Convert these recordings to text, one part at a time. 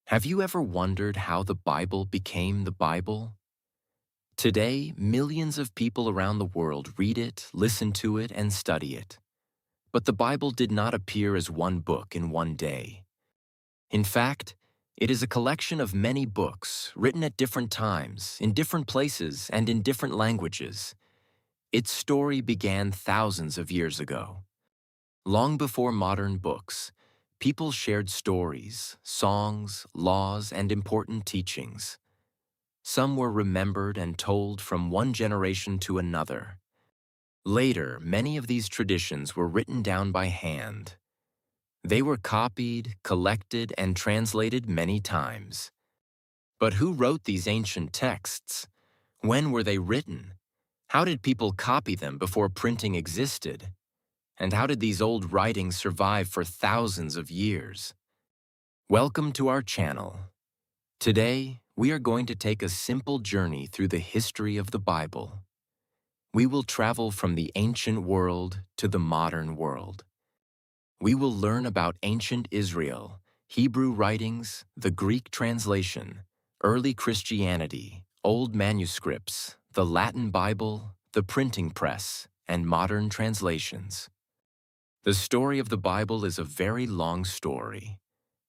Have you ever wondered how the Bible became the Bible? Today, millions of people around the world read it, listen to it, and study it. But the Bible did not appear as one book in one day. In fact, it is a collection of many books written at different times, in different places, and in different languages. Its story began thousands of years ago. Long before modern books, people shared stories, songs, laws, and important teachings. Some were remembered and told from one generation to another. Later, many of these traditions were written down by hand. They were copied, collected, and translated many times. But who wrote these ancient texts? When were they written? How did people copy them before printing existed? And how did these old writings survive for thousands of years? Welcome to our channel. Today, we are going to take a simple journey through the history of the Bible. We will travel from the ancient world to the modern world. We will learn about ancient Israel, Hebrew writings, the Greek translation, early Christianity, old manuscripts, the Latin Bible, the printing press, and modern translations. The story of the Bible is a very long story,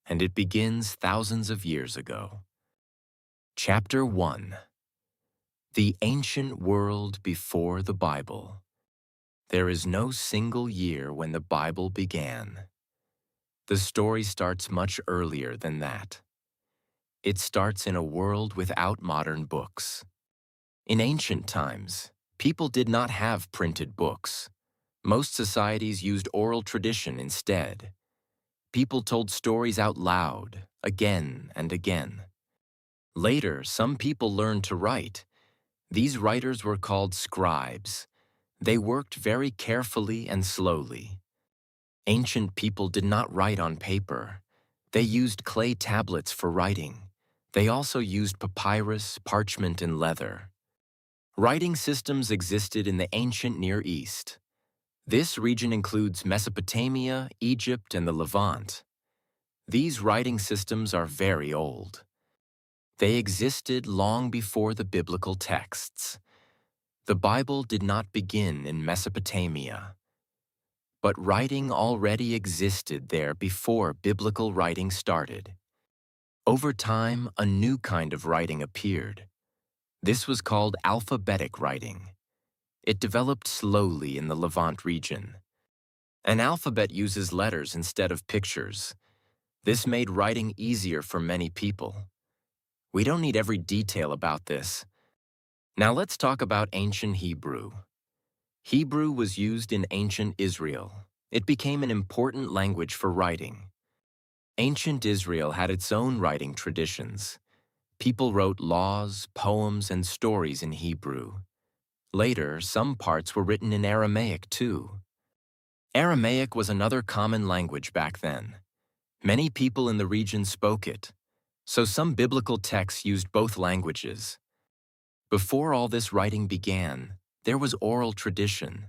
and it begins thousands of years ago. Chapter 1. The Ancient World Before the Bible. There is no single year when the Bible began. The story starts much earlier than that. It starts in a world without modern books. In ancient times, people did not have printed books. Most societies used oral tradition instead. People told stories out loud, again and again. Later, some people learned to write. These writers were called scribes. They worked very carefully and slowly. Ancient people did not write on paper. They used clay tablets for writing. They also used papyrus, parchment, and leather. Writing systems existed in the ancient Near East. This region includes Mesopotamia, Egypt, and the Levant. These writing systems are very old. They existed long before the biblical texts. The Bible did not begin in Mesopotamia, but writing already existed there before biblical writing started. Over time, a new kind of writing appeared. This was called alphabetic writing. It developed slowly in the Levant region. An alphabet uses letters instead of pictures. This made writing easier for many people. We don't need every detail about this. Now let's talk about ancient Hebrew. Hebrew was used in ancient Israel. It became an important language for writing. Ancient Israel had its own writing traditions. People wrote laws, poems, and stories in Hebrew. Later, some parts were written in Aramaic too. Aramaic was another common language back then. Many people in the region spoke it, so some biblical texts used both languages. Before all this writing began, there was oral tradition.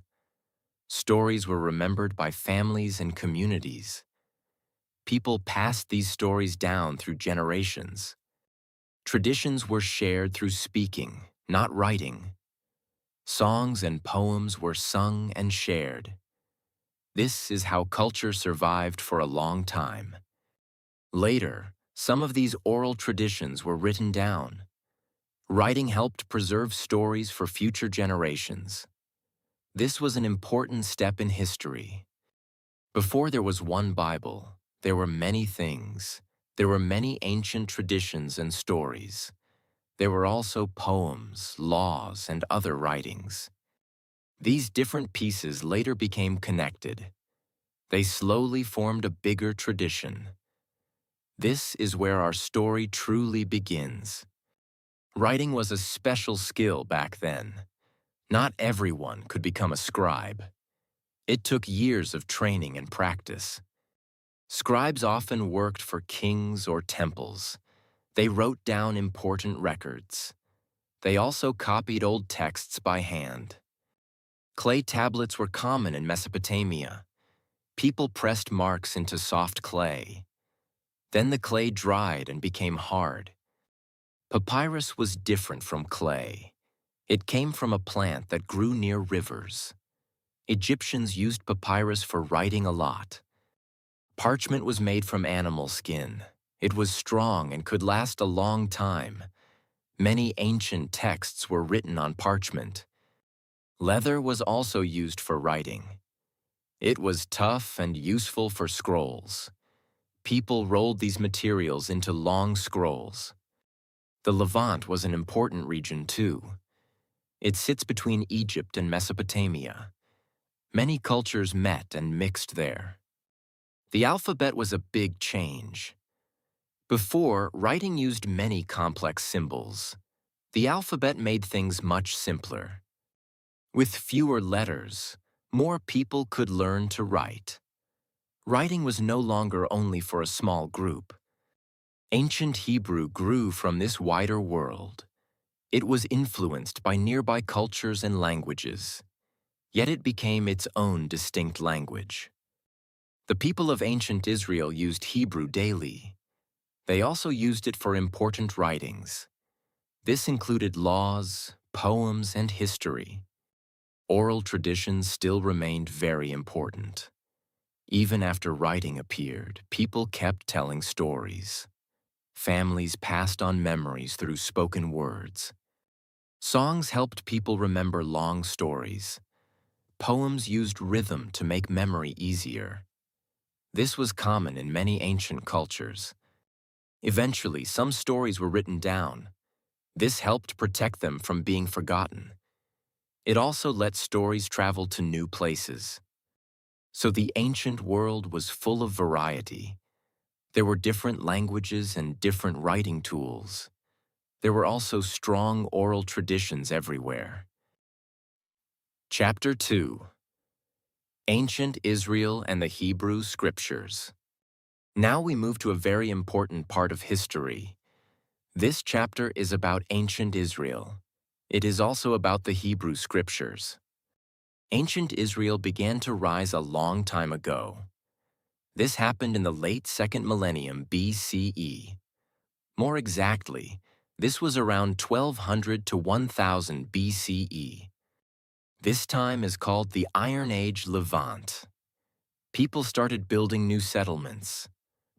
Stories were remembered by families and communities. People passed these stories down through generations. Traditions were shared through speaking, not writing. Songs and poems were sung and shared. This is how culture survived for a long time. Later, some of these oral traditions were written down. Writing helped preserve stories for future generations. This was an important step in history. Before there was one Bible, there were many things. There were many ancient traditions and stories. There were also poems, laws, and other writings. These different pieces later became connected. They slowly formed a bigger tradition. This is where our story truly begins. Writing was a special skill back then. Not everyone could become a scribe. It took years of training and practice. Scribes often worked for kings or temples. They wrote down important records. They also copied old texts by hand. Clay tablets were common in Mesopotamia. People pressed marks into soft clay. Then the clay dried and became hard. Papyrus was different from clay. It came from a plant that grew near rivers. Egyptians used papyrus for writing a lot. Parchment was made from animal skin. It was strong and could last a long time. Many ancient texts were written on parchment. Leather was also used for writing. It was tough and useful for scrolls. People rolled these materials into long scrolls. The Levant was an important region too. It sits between Egypt and Mesopotamia. Many cultures met and mixed there. The alphabet was a big change. Before, writing used many complex symbols. The alphabet made things much simpler. With fewer letters, more people could learn to write. Writing was no longer only for a small group. Ancient Hebrew grew from this wider world. It was influenced by nearby cultures and languages, yet it became its own distinct language. The people of ancient Israel used Hebrew daily. They also used it for important writings. This included laws, poems, and history. Oral traditions still remained very important. Even after writing appeared, people kept telling stories. Families passed on memories through spoken words. Songs helped people remember long stories. Poems used rhythm to make memory easier. This was common in many ancient cultures. Eventually, some stories were written down. This helped protect them from being forgotten. It also let stories travel to new places. So the ancient world was full of variety. There were different languages and different writing tools. There were also strong oral traditions everywhere. Chapter 2: Ancient Israel and the Hebrew Scriptures. Now we move to a very important part of history. This chapter is about ancient Israel. It is also about the Hebrew Scriptures. Ancient Israel began to rise a long time ago. This happened in the late 2nd millennium BCE. More exactly, this was around 1200 to 1000 BCE. This time is called the Iron Age Levant. People started building new settlements.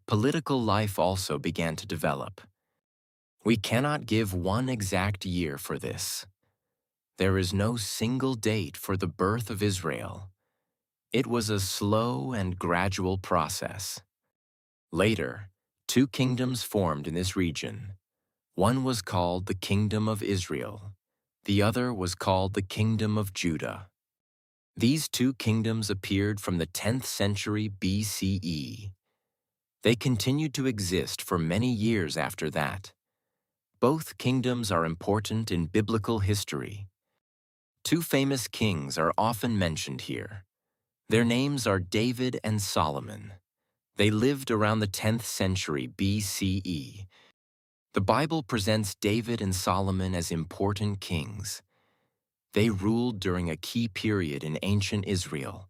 Political life also began to develop. We cannot give one exact year for this. There is no single date for the birth of Israel. It was a slow and gradual process. Later, two kingdoms formed in this region. One was called the Kingdom of Israel. The other was called the Kingdom of Judah. These two kingdoms appeared from the 10th century BCE. They continued to exist for many years after that. Both kingdoms are important in biblical history. Two famous kings are often mentioned here. Their names are David and Solomon. They lived around the 10th century BCE. The Bible presents David and Solomon as important kings. They ruled during a key period in ancient Israel.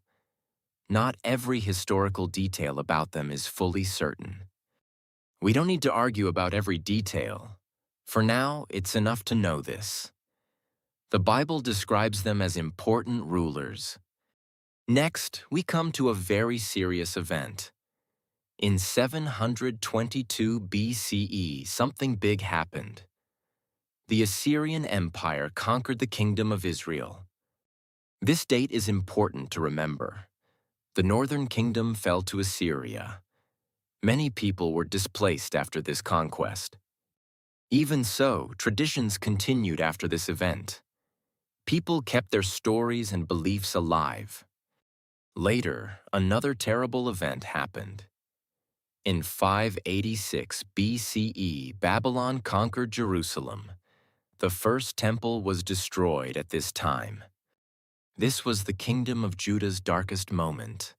Not every historical detail about them is fully certain. We don't need to argue about every detail. For now, it's enough to know this. The Bible describes them as important rulers. Next, we come to a very serious event. In 722 BCE, something big happened. The Assyrian Empire conquered the Kingdom of Israel. This date is important to remember. The northern kingdom fell to Assyria. Many people were displaced after this conquest. Even so, traditions continued after this event. People kept their stories and beliefs alive. Later, another terrible event happened. In 586 BCE, Babylon conquered Jerusalem. The first temple was destroyed at this time. This was the kingdom of Judah's darkest moment.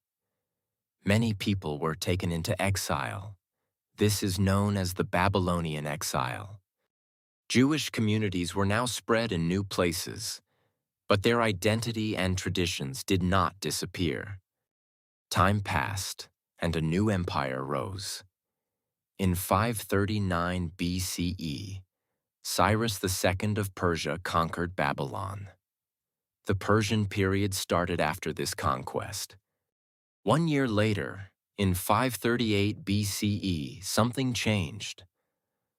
Many people were taken into exile. This is known as the Babylonian exile. Jewish communities were now spread in new places, but their identity and traditions did not disappear. Time passed, and a new empire rose. In 539 BCE, Cyrus II of Persia conquered Babylon. The Persian period started after this conquest. 1 year later, in 538 BCE, something changed.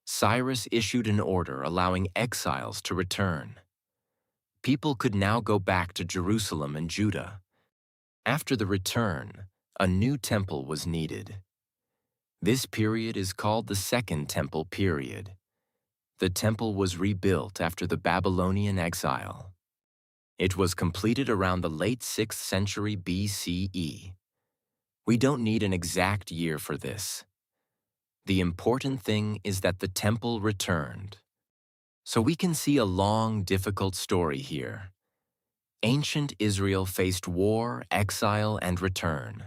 Cyrus issued an order allowing exiles to return. People could now go back to Jerusalem and Judah. After the return, a new temple was needed. This period is called the Second Temple period. The temple was rebuilt after the Babylonian exile. It was completed around the late 6th century BCE. We don't need an exact year for this. The important thing is that the temple returned. So we can see a long, difficult story here. Ancient Israel faced war, exile, and return.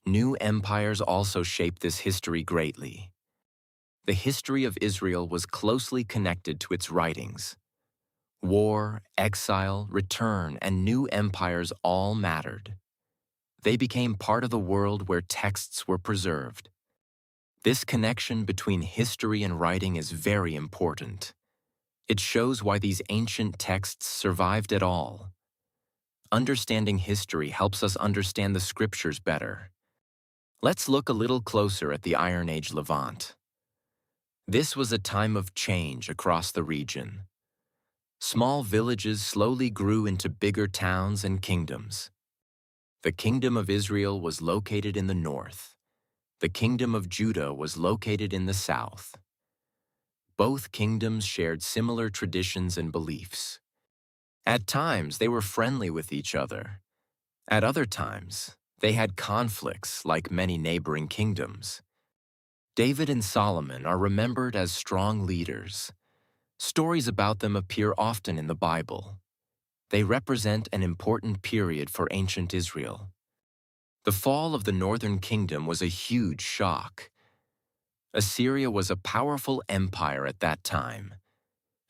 New empires also shaped this history greatly. The history of Israel was closely connected to its writings. War, exile, return, and new empires all mattered. They became part of the world where texts were preserved. This connection between history and writing is very important. It shows why these ancient texts survived at all. Understanding history helps us understand the scriptures better. Let's look a little closer at the Iron Age Levant. This was a time of change across the region. Small villages slowly grew into bigger towns and kingdoms. The kingdom of Israel was located in the north. The kingdom of Judah was located in the south. Both kingdoms shared similar traditions and beliefs. At times, they were friendly with each other. At other times, they had conflicts like many neighboring kingdoms. David and Solomon are remembered as strong leaders. Stories about them appear often in the Bible. They represent an important period for ancient Israel. The fall of the northern kingdom was a huge shock. Assyria was a powerful empire at that time.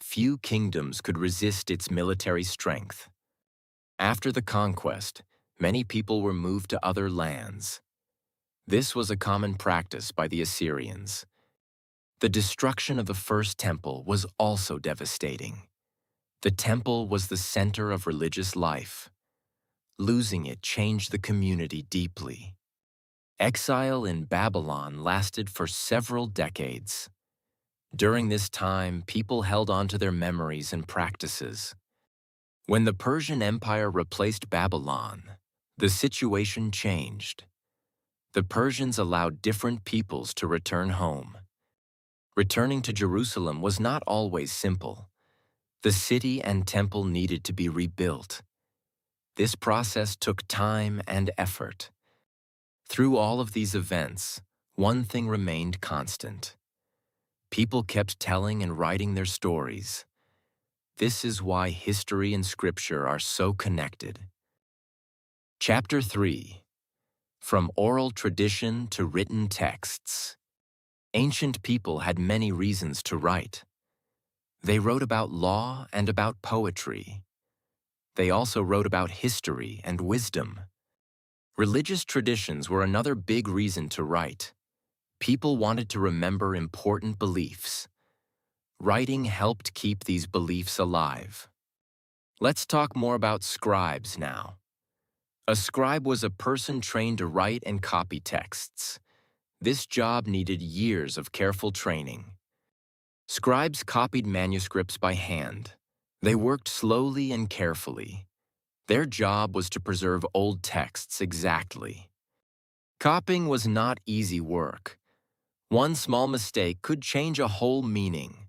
Few kingdoms could resist its military strength. After the conquest, many people were moved to other lands. This was a common practice by the Assyrians. The destruction of the first temple was also devastating. The temple was the center of religious life. Losing it changed the community deeply. Exile in Babylon lasted for several decades. During this time, people held on to their memories and practices. When the Persian Empire replaced Babylon, the situation changed. The Persians allowed different peoples to return home. Returning to Jerusalem was not always simple. The city and temple needed to be rebuilt. This process took time and effort. Through all of these events, one thing remained constant. People kept telling and writing their stories. This is why history and scripture are so connected. Chapter 3. From oral tradition to written texts. Ancient people had many reasons to write. They wrote about law and about poetry. They also wrote about history and wisdom. Religious traditions were another big reason to write. People wanted to remember important beliefs. Writing helped keep these beliefs alive. Let's talk more about scribes now. A scribe was a person trained to write and copy texts. This job needed years of careful training. Scribes copied manuscripts by hand. They worked slowly and carefully. Their job was to preserve old texts exactly. Copying was not easy work. One small mistake could change a whole meaning.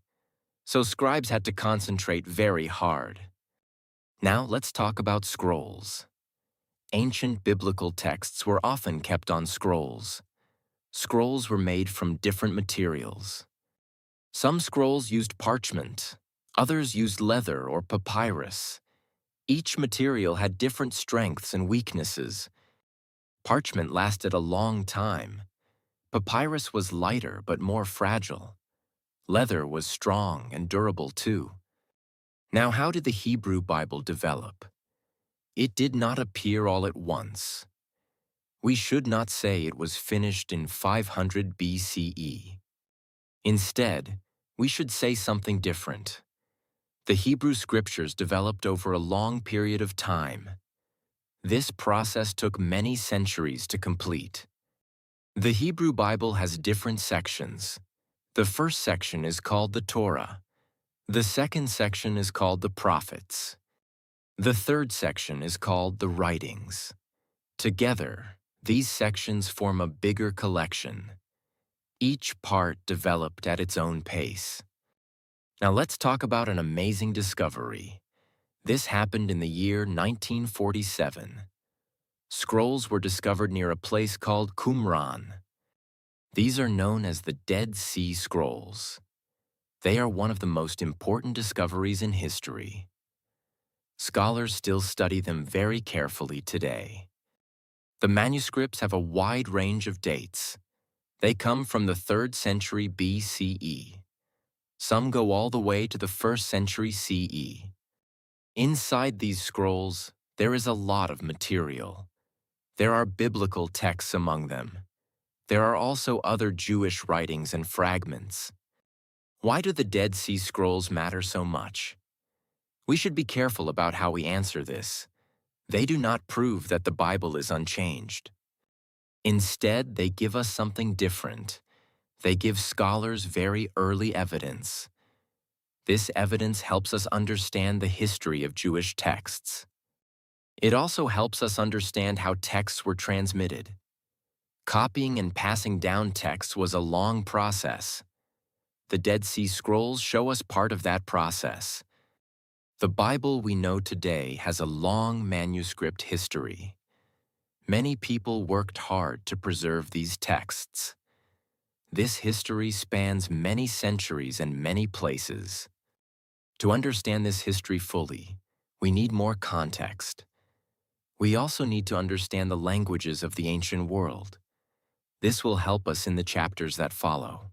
So scribes had to concentrate very hard. Now let's talk about scrolls. Ancient biblical texts were often kept on scrolls. Scrolls were made from different materials. Some scrolls used parchment, others used leather or papyrus. Each material had different strengths and weaknesses. Parchment lasted a long time. Papyrus was lighter but more fragile. Leather was strong and durable too. Now, how did the Hebrew Bible develop? It did not appear all at once. We should not say it was finished in 500 BCE. Instead, we should say something different. The Hebrew Scriptures developed over a long period of time. This process took many centuries to complete. The Hebrew Bible has different sections. The first section is called the Torah. The second section is called the Prophets. The third section is called the Writings. Together, these sections form a bigger collection. Each part developed at its own pace. Now let's talk about an amazing discovery. This happened in the year 1947. Scrolls were discovered near a place called Qumran. These are known as the Dead Sea Scrolls. They are one of the most important discoveries in history. Scholars still study them very carefully today. The manuscripts have a wide range of dates. They come from the 3rd century BCE. Some go all the way to the 1st century CE. Inside these scrolls, there is a lot of material. There are biblical texts among them. There are also other Jewish writings and fragments. Why do the Dead Sea Scrolls matter so much? We should be careful about how we answer this. They do not prove that the Bible is unchanged. Instead, they give us something different. They give scholars very early evidence. This evidence helps us understand the history of Jewish texts. It also helps us understand how texts were transmitted. Copying and passing down texts was a long process. The Dead Sea Scrolls show us part of that process. The Bible we know today has a long manuscript history. Many people worked hard to preserve these texts. This history spans many centuries and many places. To understand this history fully, we need more context. We also need to understand the languages of the ancient world. This will help us in the chapters that follow.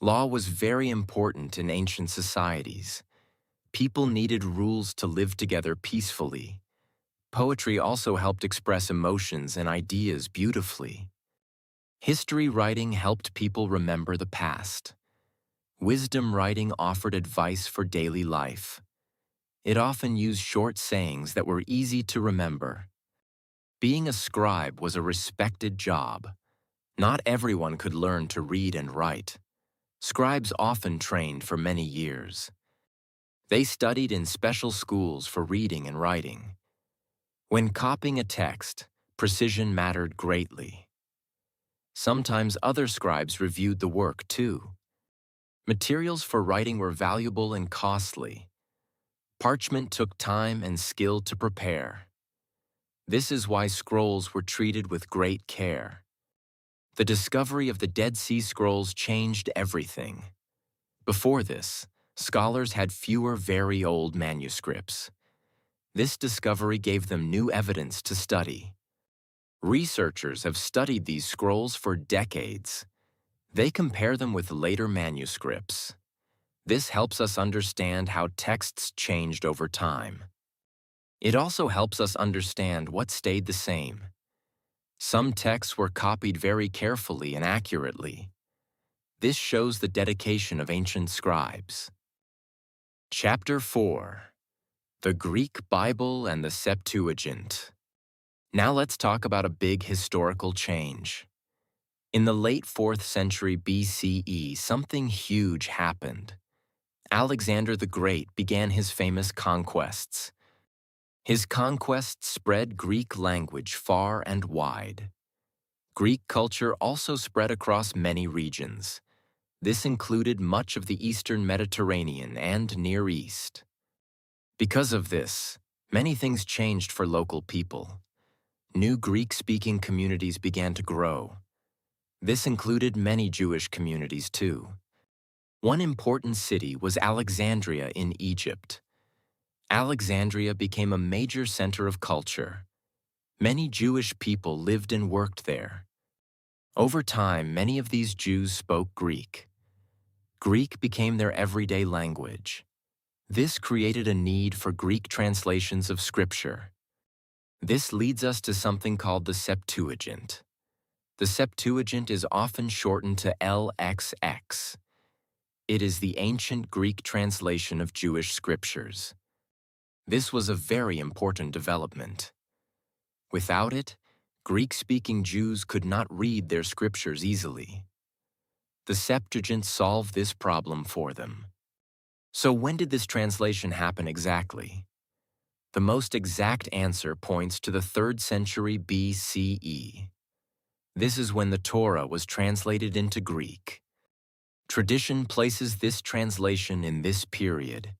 Law was very important in ancient societies. People needed rules to live together peacefully. Poetry also helped express emotions and ideas beautifully. History writing helped people remember the past. Wisdom writing offered advice for daily life. It often used short sayings that were easy to remember. Being a scribe was a respected job. Not everyone could learn to read and write. Scribes often trained for many years. They studied in special schools for reading and writing. When copying a text, precision mattered greatly. Sometimes other scribes reviewed the work too. Materials for writing were valuable and costly. Parchment took time and skill to prepare. This is why scrolls were treated with great care. The discovery of the Dead Sea Scrolls changed everything. Before this, scholars had fewer very old manuscripts. This discovery gave them new evidence to study. Researchers have studied these scrolls for decades. They compare them with later manuscripts. This helps us understand how texts changed over time. It also helps us understand what stayed the same. Some texts were copied very carefully and accurately. This shows the dedication of ancient scribes. Chapter 4. The Greek Bible and the Septuagint. Now let's talk about a big historical change. In the late 4th century BCE, something huge happened. Alexander the Great began his famous conquests. His conquests spread Greek language far and wide. Greek culture also spread across many regions. This included much of the Eastern Mediterranean and Near East. Because of this, many things changed for local people. New Greek-speaking communities began to grow. This included many Jewish communities too. One important city was Alexandria in Egypt. Alexandria became a major center of culture. Many Jewish people lived and worked there. Over time, many of these Jews spoke Greek. Greek became their everyday language. This created a need for Greek translations of Scripture. This leads us to something called the Septuagint. The Septuagint is often shortened to LXX. It is the ancient Greek translation of Jewish scriptures. This was a very important development. Without it, Greek-speaking Jews could not read their scriptures easily. The Septuagint solved this problem for them. So when did this translation happen exactly? The most exact answer points to the 3rd century BCE. This is when the Torah was translated into Greek. Tradition places this translation in this period.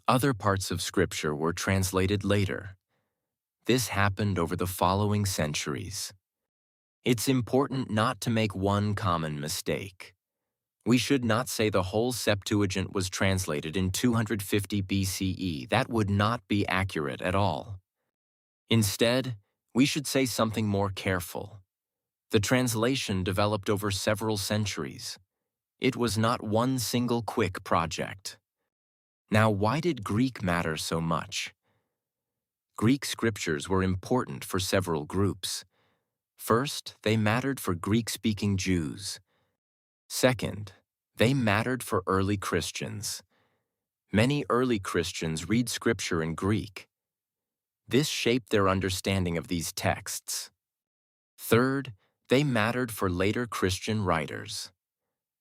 Other parts of Scripture were translated later. This happened over the following centuries. It's important not to make one common mistake. We should not say the whole Septuagint was translated in 250 BCE. That would not be accurate at all. Instead, we should say something more careful. The translation developed over several centuries. It was not one single quick project. Now, why did Greek matter so much? Greek scriptures were important for several groups. First, they mattered for Greek-speaking Jews. Second, they mattered for early Christians. Many early Christians read Scripture in Greek. This shaped their understanding of these texts. Third, they mattered for later Christian writers.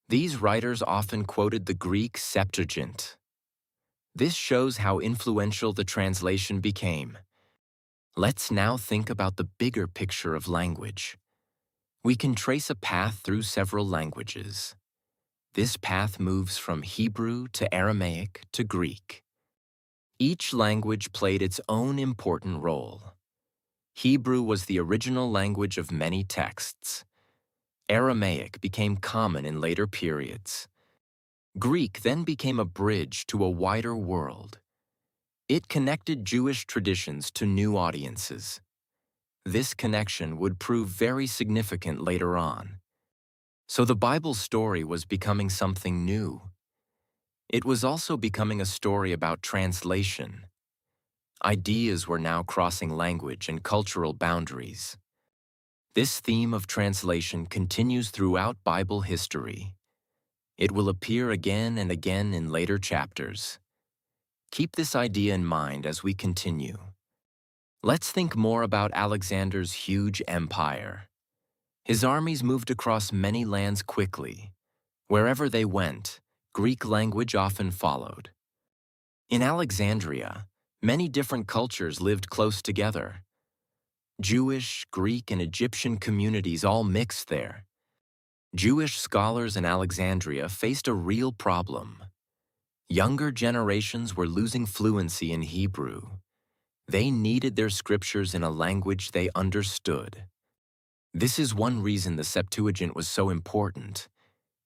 These writers often quoted the Greek Septuagint. This shows how influential the translation became. Let's now think about the bigger picture of language. We can trace a path through several languages. This path moves from Hebrew to Aramaic to Greek. Each language played its own important role. Hebrew was the original language of many texts. Aramaic became common in later periods. Greek then became a bridge to a wider world. It connected Jewish traditions to new audiences. This connection would prove very significant later on. So the Bible story was becoming something new. It was also becoming a story about translation. Ideas were now crossing language and cultural boundaries. This theme of translation continues throughout Bible history. It will appear again and again in later chapters. Keep this idea in mind as we continue. Let's think more about Alexander's huge empire. His armies moved across many lands quickly. Wherever they went, Greek language often followed. In Alexandria, many different cultures lived close together. Jewish, Greek, and Egyptian communities all mixed there. Jewish scholars in Alexandria faced a real problem. Younger generations were losing fluency in Hebrew. They needed their scriptures in a language they understood. This is one reason the Septuagint was so important.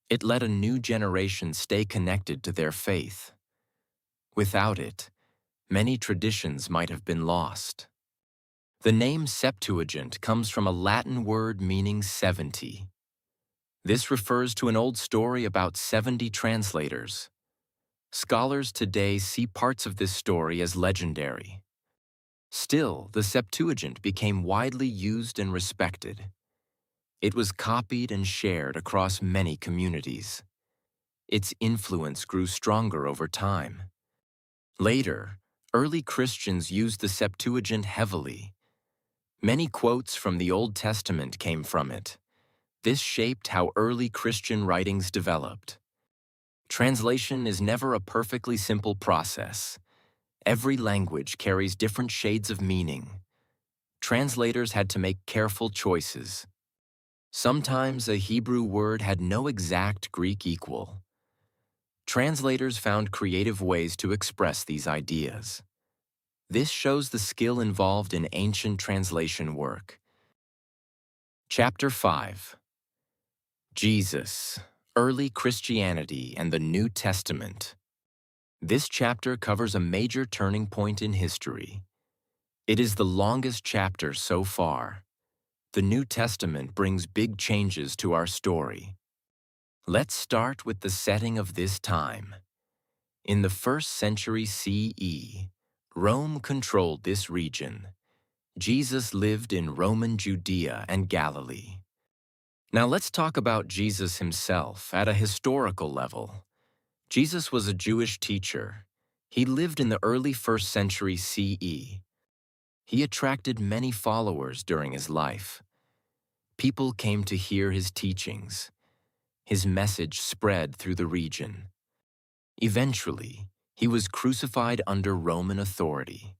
It let a new generation stay connected to their faith. Without it, many traditions might have been lost. The name Septuagint comes from a Latin word meaning 70. This refers to an old story about 70 translators. Scholars today see parts of this story as legendary. Still, the Septuagint became widely used and respected. It was copied and shared across many communities. Its influence grew stronger over time. Later, early Christians used the Septuagint heavily. Many quotes from the Old Testament came from it. This shaped how early Christian writings developed. Translation is never a perfectly simple process. Every language carries different shades of meaning. Translators had to make careful choices. Sometimes a Hebrew word had no exact Greek equal. Translators found creative ways to express these ideas. This shows the skill involved in ancient translation work. Chapter 5. Jesus, Early Christianity and the New Testament. This chapter covers a major turning point in history. It is the longest chapter so far. The New Testament brings big changes to our story. Let's start with the setting of this time. In the 1st century CE, Rome controlled this region. Jesus lived in Roman Judea and Galilee. Now let's talk about Jesus himself at a historical level. Jesus was a Jewish teacher. He lived in the early 1st century CE. He attracted many followers during his life. People came to hear his teachings. His message spread through the region. Eventually, he was crucified under Roman authority.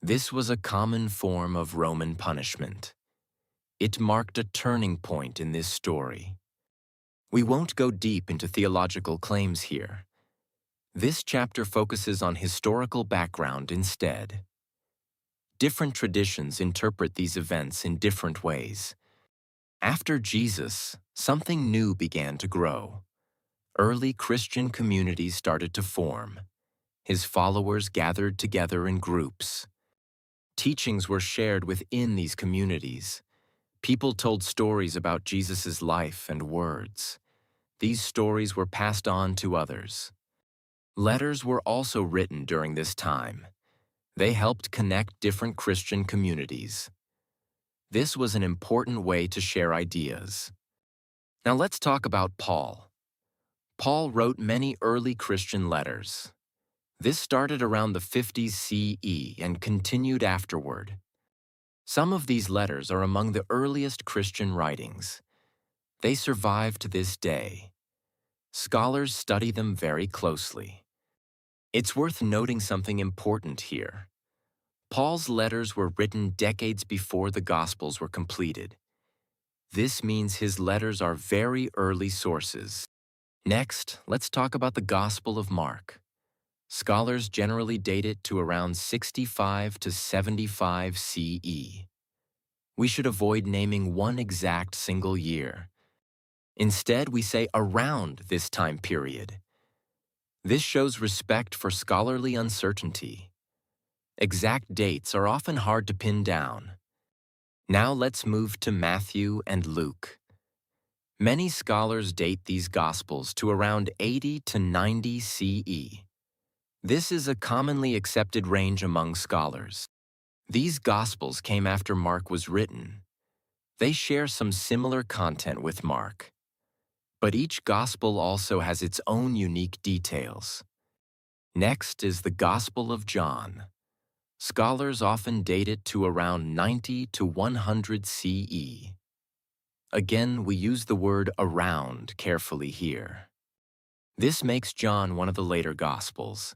This was a common form of Roman punishment. It marked a turning point in this story. We won't go deep into theological claims here. This chapter focuses on historical background instead. Different traditions interpret these events in different ways. After Jesus, something new began to grow. Early Christian communities started to form. His followers gathered together in groups. Teachings were shared within these communities. People told stories about Jesus' life and words. These stories were passed on to others. Letters were also written during this time. They helped connect different Christian communities. This was an important way to share ideas. Now let's talk about Paul. Paul wrote many early Christian letters. This started around the 50s CE and continued afterward. Some of these letters are among the earliest Christian writings. They survive to this day. Scholars study them very closely. It's worth noting something important here. Paul's letters were written decades before the Gospels were completed. This means his letters are very early sources. Next, let's talk about the Gospel of Mark. Scholars generally date it to around 65 to 75 CE. We should avoid naming one exact single year. Instead, we say around this time period. This shows respect for scholarly uncertainty. Exact dates are often hard to pin down. Now let's move to Matthew and Luke. Many scholars date these Gospels to around 80 to 90 CE. This is a commonly accepted range among scholars. These Gospels came after Mark was written. They share some similar content with Mark. But each Gospel also has its own unique details. Next is the Gospel of John. Scholars often date it to around 90 to 100 CE. Again, we use the word around carefully here. This makes John one of the later Gospels.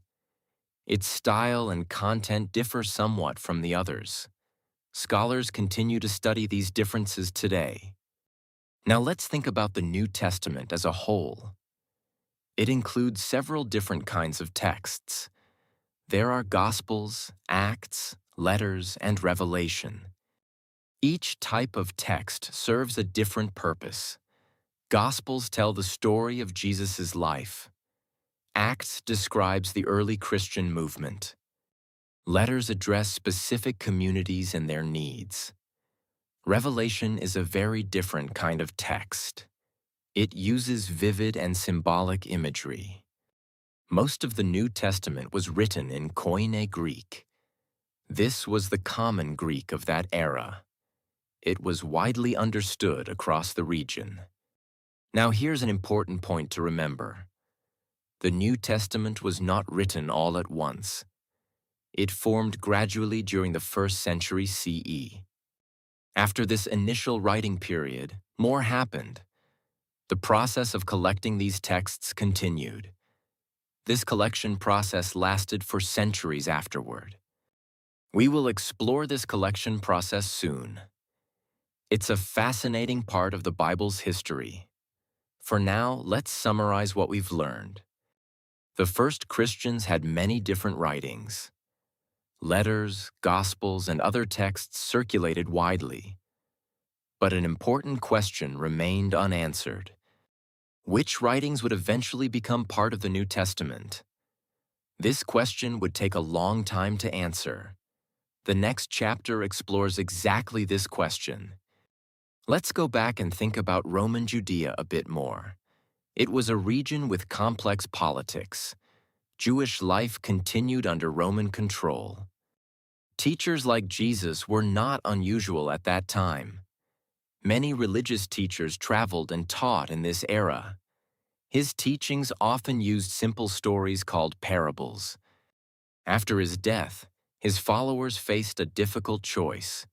Its style and content differ somewhat from the others. Scholars continue to study these differences today. Now let's think about the New Testament as a whole. It includes several different kinds of texts. There are Gospels, Acts, letters, and Revelation. Each type of text serves a different purpose. Gospels tell the story of Jesus' life. Acts describes the early Christian movement. Letters address specific communities and their needs. Revelation is a very different kind of text. It uses vivid and symbolic imagery. Most of the New Testament was written in Koine Greek. This was the common Greek of that era. It was widely understood across the region. Now here's an important point to remember. The New Testament was not written all at once. It formed gradually during the 1st century CE. After this initial writing period, more happened. The process of collecting these texts continued. This collection process lasted for centuries afterward. We will explore this collection process soon. It's a fascinating part of the Bible's history. For now, let's summarize what we've learned. The first Christians had many different writings. Letters, Gospels, and other texts circulated widely. But an important question remained unanswered. Which writings would eventually become part of the New Testament? This question would take a long time to answer. The next chapter explores exactly this question. Let's go back and think about Roman Judea a bit more. It was a region with complex politics. Jewish life continued under Roman control. Teachers like Jesus were not unusual at that time. Many religious teachers traveled and taught in this era. His teachings often used simple stories called parables. After his death, his followers faced a difficult choice.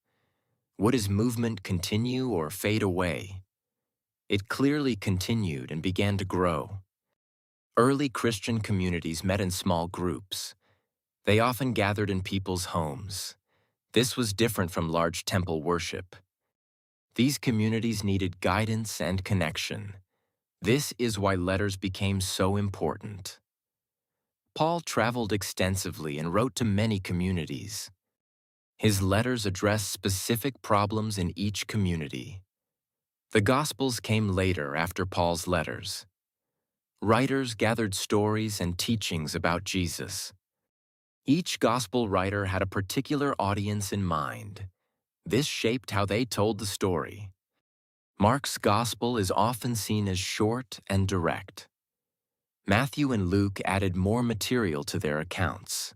Would his movement continue or fade away? It clearly continued and began to grow. Early Christian communities met in small groups. They often gathered in people's homes. This was different from large temple worship. These communities needed guidance and connection. This is why letters became so important. Paul traveled extensively and wrote to many communities. His letters addressed specific problems in each community. The Gospels came later after Paul's letters. Writers gathered stories and teachings about Jesus. Each Gospel writer had a particular audience in mind. This shaped how they told the story. Mark's Gospel is often seen as short and direct. Matthew and Luke added more material to their accounts.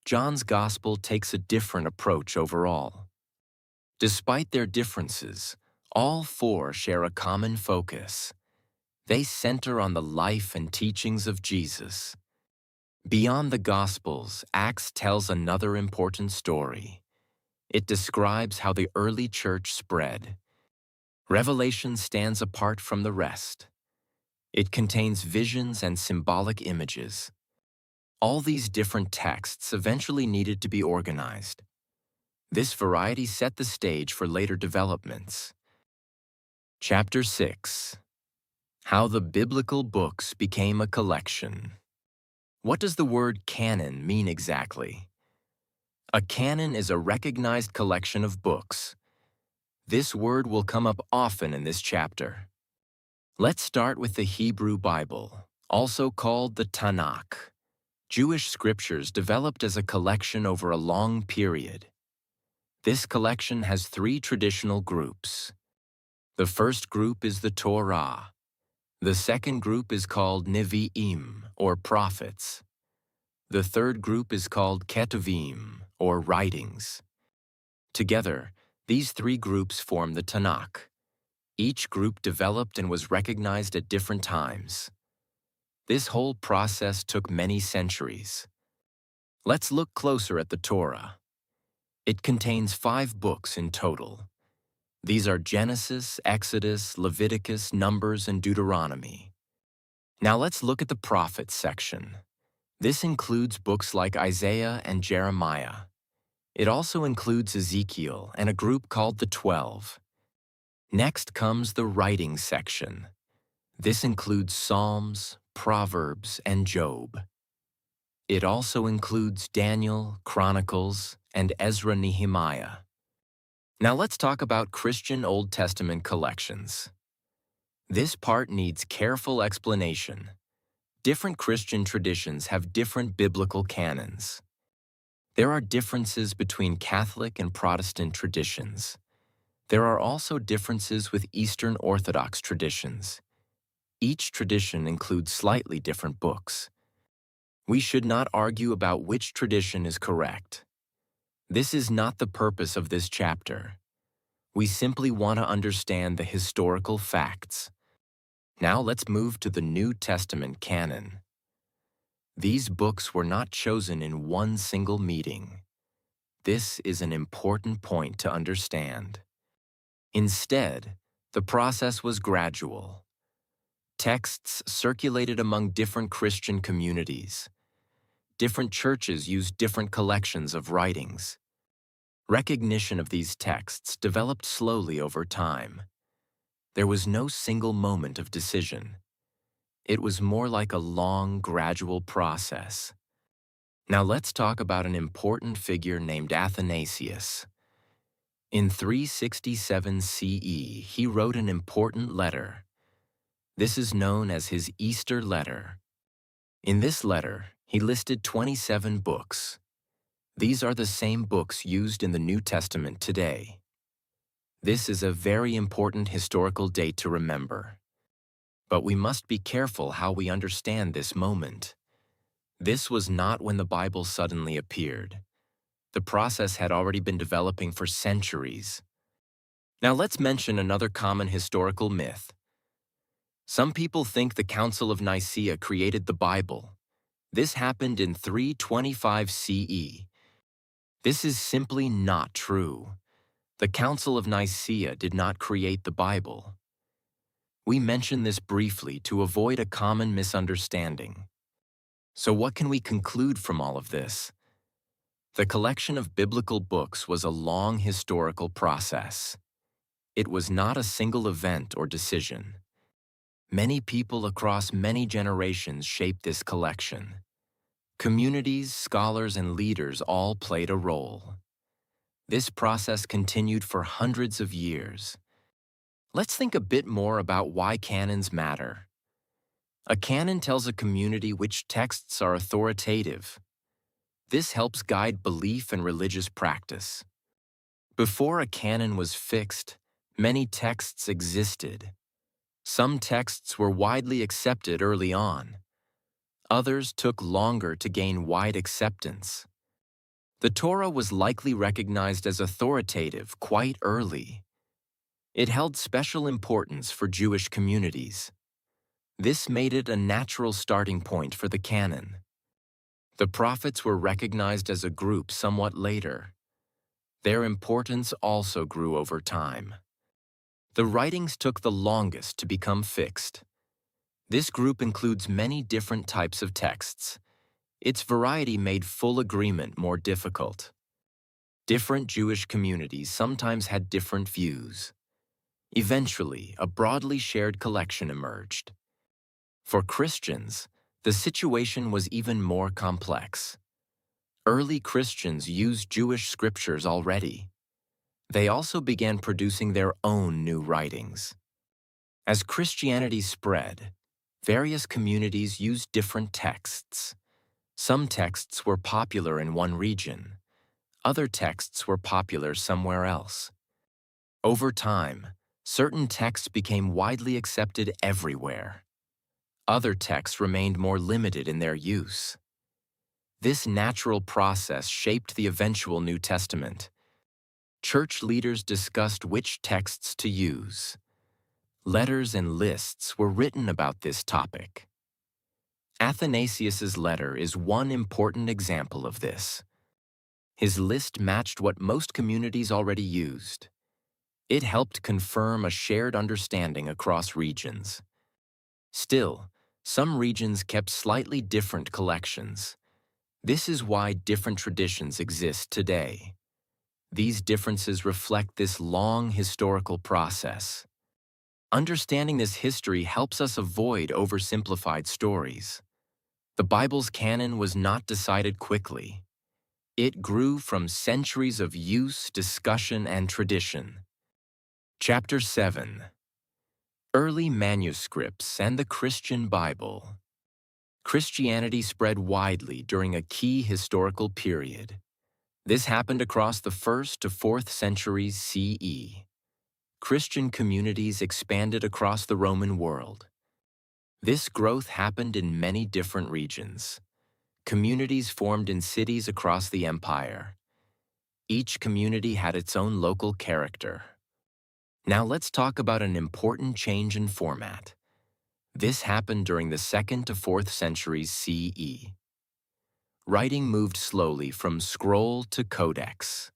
John's Gospel takes a different approach overall. Despite their differences, all four share a common focus. They center on the life and teachings of Jesus. Beyond the Gospels, Acts tells another important story. It describes how the early church spread. Revelation stands apart from the rest. It contains visions and symbolic images. All these different texts eventually needed to be organized. This variety set the stage for later developments. Chapter 6. How the Biblical Books Became a Collection. What does the word canon mean exactly? A canon is a recognized collection of books. This word will come up often in this chapter. Let's start with the Hebrew Bible, also called the Tanakh. Jewish scriptures developed as a collection over a long period. This collection has three traditional groups. The first group is the Torah. The second group is called Nevi'im, or prophets. The third group is called Ketuvim, or writings. Together, these three groups form the Tanakh. Each group developed and was recognized at different times. This whole process took many centuries. Let's look closer at the Torah. It contains 5 books in total. These are Genesis, Exodus, Leviticus, Numbers, and Deuteronomy. Now let's look at the prophets section. This includes books like Isaiah and Jeremiah. It also includes Ezekiel and a group called the 12. Next comes the writing section. This includes Psalms, Proverbs, and Job. It also includes Daniel, Chronicles, and Ezra-Nehemiah. Now let's talk about Christian Old Testament collections. This part needs careful explanation. Different Christian traditions have different biblical canons. There are differences between Catholic and Protestant traditions. There are also differences with Eastern Orthodox traditions. Each tradition includes slightly different books. We should not argue about which tradition is correct. This is not the purpose of this chapter. We simply want to understand the historical facts. Now let's move to the New Testament canon. These books were not chosen in one single meeting. This is an important point to understand. Instead, the process was gradual. Texts circulated among different Christian communities. Different churches used different collections of writings. Recognition of these texts developed slowly over time. There was no single moment of decision. It was more like a long, gradual process. Now let's talk about an important figure named Athanasius. In 367 CE, he wrote an important letter. This is known as his Easter letter. In this letter, he listed 27 books. These are the same books used in the New Testament today. This is a very important historical date to remember. But we must be careful how we understand this moment. This was not when the Bible suddenly appeared. The process had already been developing for centuries. Now let's mention another common historical myth. Some people think the Council of Nicaea created the Bible. This happened in 325 CE. This is simply not true. The Council of Nicaea did not create the Bible. We mention this briefly to avoid a common misunderstanding. So what can we conclude from all of this? The collection of biblical books was a long historical process. It was not a single event or decision. Many people across many generations shaped this collection. Communities, scholars, and leaders all played a role. This process continued for hundreds of years. Let's think a bit more about why canons matter. A canon tells a community which texts are authoritative. This helps guide belief and religious practice. Before a canon was fixed, many texts existed. Some texts were widely accepted early on. Others took longer to gain wide acceptance. The Torah was likely recognized as authoritative quite early. It held special importance for Jewish communities. This made it a natural starting point for the canon. The prophets were recognized as a group somewhat later. Their importance also grew over time. The writings took the longest to become fixed. This group includes many different types of texts. Its variety made full agreement more difficult. Different Jewish communities sometimes had different views. Eventually, a broadly shared collection emerged. For Christians, the situation was even more complex. Early Christians used Jewish scriptures already. They also began producing their own new writings. As Christianity spread, various communities used different texts. Some texts were popular in one region. Other texts were popular somewhere else. Over time, certain texts became widely accepted everywhere. Other texts remained more limited in their use. This natural process shaped the eventual New Testament. Church leaders discussed which texts to use. Letters and lists were written about this topic. Athanasius's letter is one important example of this. His list matched what most communities already used. It helped confirm a shared understanding across regions. Still, some regions kept slightly different collections. This is why different traditions exist today. These differences reflect this long historical process. Understanding this history helps us avoid oversimplified stories. The Bible's canon was not decided quickly. It grew from centuries of use, discussion, and tradition. Chapter 7. Early Manuscripts and the Christian Bible. Christianity spread widely during a key historical period. This happened across the 1st to 4th centuries CE. Christian communities expanded across the Roman world. This growth happened in many different regions. Communities formed in cities across the empire. Each community had its own local character. Now let's talk about an important change in format. This happened during the 2nd to 4th centuries CE. Writing moved slowly from scroll to codex.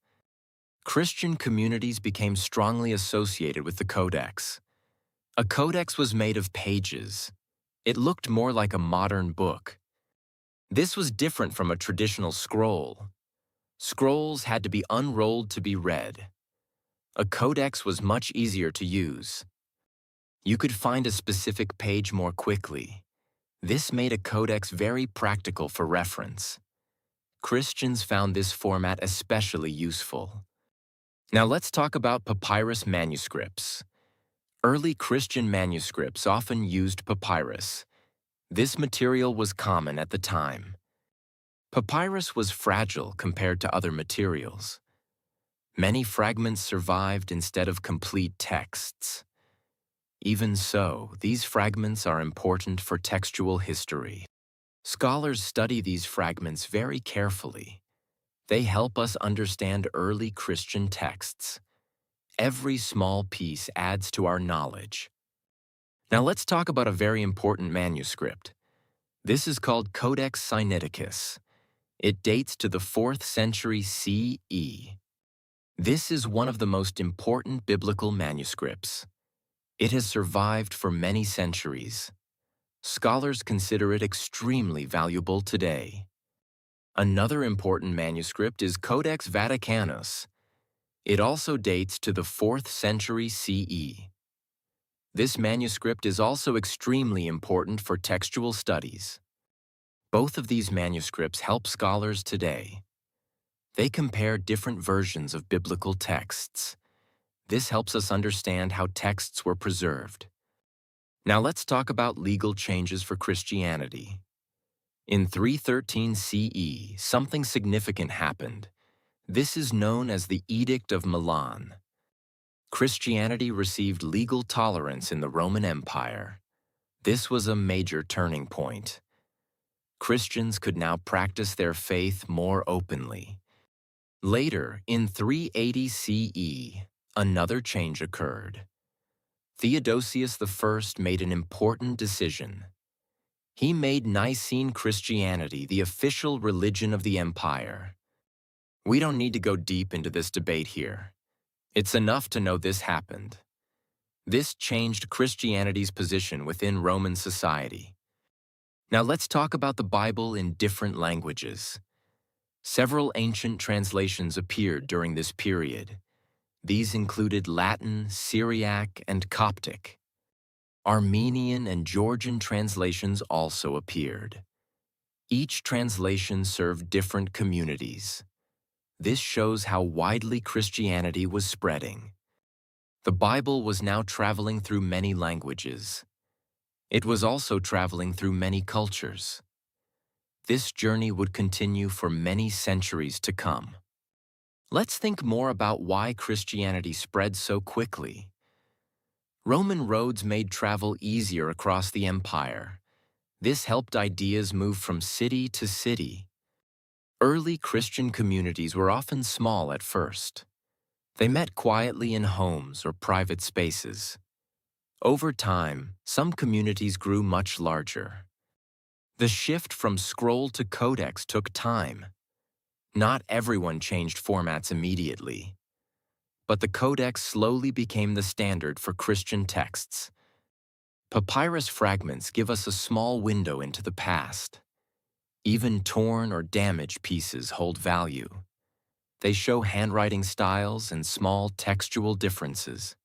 Christian communities became strongly associated with the codex. A codex was made of pages. It looked more like a modern book. This was different from a traditional scroll. Scrolls had to be unrolled to be read. A codex was much easier to use. You could find a specific page more quickly. This made a codex very practical for reference. Christians found this format especially useful. Now let's talk about papyrus manuscripts. Early Christian manuscripts often used papyrus. This material was common at the time. Papyrus was fragile compared to other materials. Many fragments survived instead of complete texts. Even so, these fragments are important for textual history. Scholars study these fragments very carefully. They help us understand early Christian texts. Every small piece adds to our knowledge. Now let's talk about a very important manuscript. This is called Codex Sinaiticus. It dates to the 4th century CE. This is one of the most important biblical manuscripts. It has survived for many centuries. Scholars consider it extremely valuable today. Another important manuscript is Codex Vaticanus. It also dates to the 4th century CE. This manuscript is also extremely important for textual studies. Both of these manuscripts help scholars today. They compare different versions of biblical texts. This helps us understand how texts were preserved. Now let's talk about legal changes for Christianity. In 313 CE, something significant happened. This is known as the Edict of Milan. Christianity received legal tolerance in the Roman Empire. This was a major turning point. Christians could now practice their faith more openly. Later, in 380 CE, another change occurred. Theodosius I made an important decision. He made Nicene Christianity the official religion of the empire. We don't need to go deep into this debate here. It's enough to know this happened. This changed Christianity's position within Roman society. Now let's talk about the Bible in different languages. Several ancient translations appeared during this period. These included Latin, Syriac, and Coptic. Armenian and Georgian translations also appeared. Each translation served different communities. This shows how widely Christianity was spreading. The Bible was now traveling through many languages. It was also traveling through many cultures. This journey would continue for many centuries to come. Let's think more about why Christianity spread so quickly. Roman roads made travel easier across the empire. This helped ideas move from city to city. Early Christian communities were often small at first. They met quietly in homes or private spaces. Over time, some communities grew much larger. The shift from scroll to codex took time. Not everyone changed formats immediately. But the codex slowly became the standard for Christian texts. Papyrus fragments give us a small window into the past. Even torn or damaged pieces hold value. They show handwriting styles and small textual differences.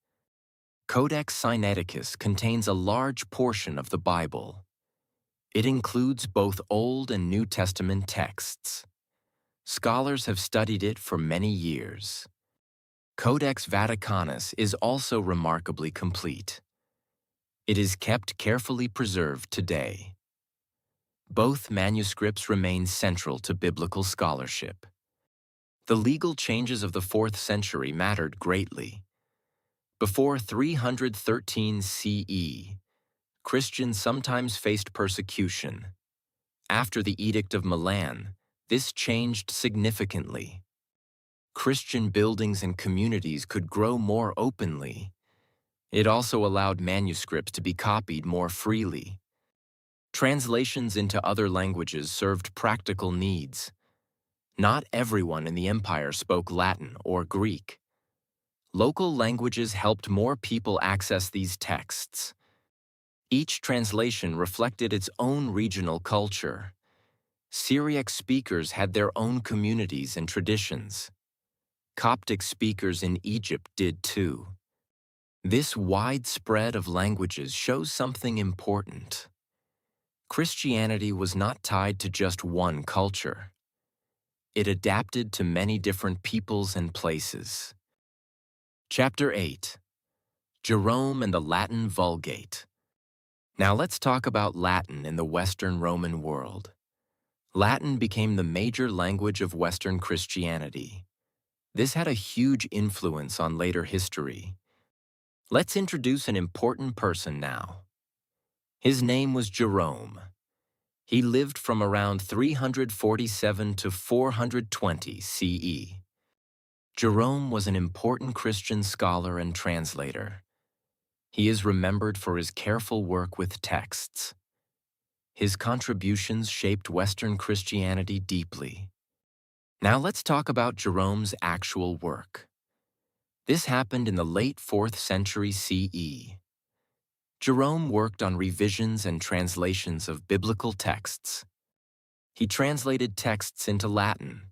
Codex Sinaiticus contains a large portion of the Bible. It includes both Old and New Testament texts. Scholars have studied it for many years. Codex Vaticanus is also remarkably complete. It is kept carefully preserved today. Both manuscripts remain central to biblical scholarship. The legal changes of the 4th century mattered greatly. Before 313 CE, Christians sometimes faced persecution. After the Edict of Milan, this changed significantly. Christian buildings and communities could grow more openly. It also allowed manuscripts to be copied more freely. Translations into other languages served practical needs. Not everyone in the empire spoke Latin or Greek. Local languages helped more people access these texts. Each translation reflected its own regional culture. Syriac speakers had their own communities and traditions. Coptic speakers in Egypt did too. This wide spread of languages shows something important. Christianity was not tied to just one culture. It adapted to many different peoples and places. Chapter 8. Jerome and the Latin Vulgate. Now let's talk about Latin in the Western Roman world. Latin became the major language of Western Christianity. This had a huge influence on later history. Let's introduce an important person now. His name was Jerome. He lived from around 347 to 420 CE. Jerome was an important Christian scholar and translator. He is remembered for his careful work with texts. His contributions shaped Western Christianity deeply. Now let's talk about Jerome's actual work. This happened in the late 4th century CE. Jerome worked on revisions and translations of biblical texts. He translated texts into Latin.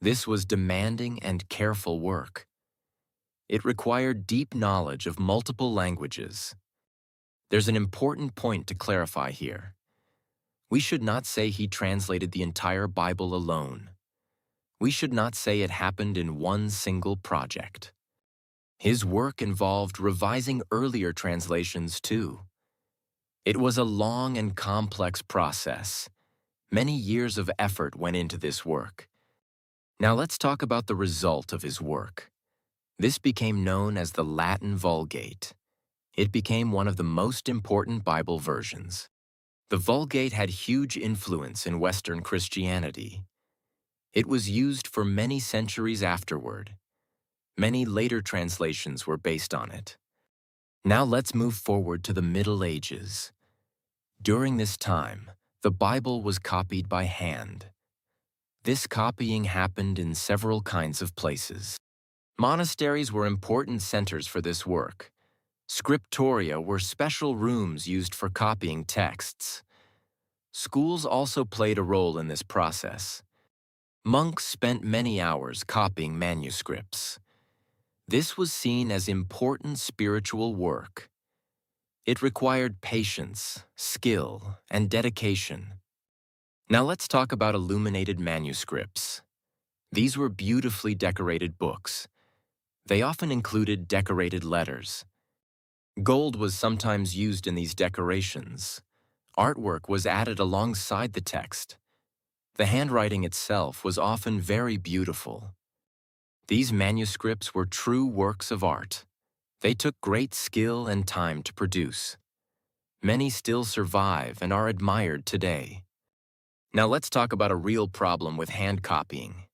This was demanding and careful work. It required deep knowledge of multiple languages. There's an important point to clarify here. We should not say he translated the entire Bible alone. We should not say it happened in one single project. His work involved revising earlier translations too. It was a long and complex process. Many years of effort went into this work. Now let's talk about the result of his work. This became known as the Latin Vulgate. It became one of the most important Bible versions. The Vulgate had huge influence in Western Christianity. It was used for many centuries afterward. Many later translations were based on it. Now let's move forward to the Middle Ages. During this time, the Bible was copied by hand. This copying happened in several kinds of places. Monasteries were important centers for this work. Scriptoria were special rooms used for copying texts. Schools also played a role in this process. Monks spent many hours copying manuscripts. This was seen as important spiritual work. It required patience, skill, and dedication. Now let's talk about illuminated manuscripts. These were beautifully decorated books. They often included decorated letters. Gold was sometimes used in these decorations. Artwork was added alongside the text. The handwriting itself was often very beautiful. These manuscripts were true works of art. They took great skill and time to produce. Many still survive and are admired today. Now let's talk about a real problem with hand copying.